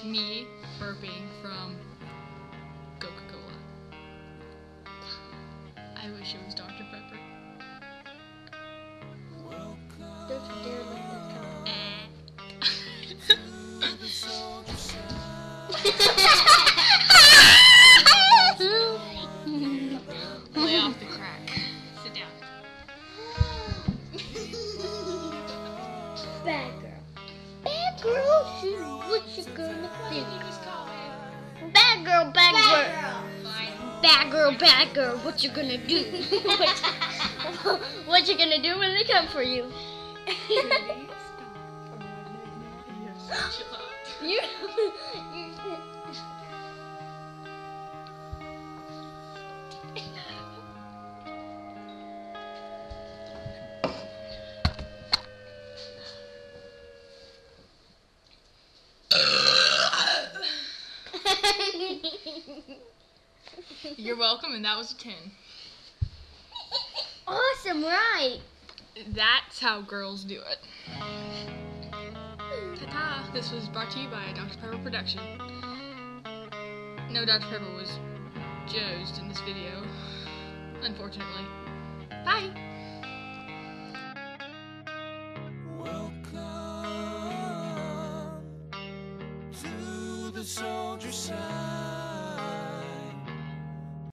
me burping from Coca-Cola. I wish it was Dr. Pepper. Don't you dare let that come. Lay off the crack. Sit down. Bad girl. Bad girl, what you gonna do? Bad girl, bad girl. Bad girl, bad girl, what you gonna do? What you gonna do when they come for you? you You're welcome, and that was a 10. Awesome, right? That's how girls do it. Ta-ta! This was brought to you by a Dr. Pepper production. No Dr. Pepper was josed in this video, unfortunately. Bye! Welcome to the soldier side.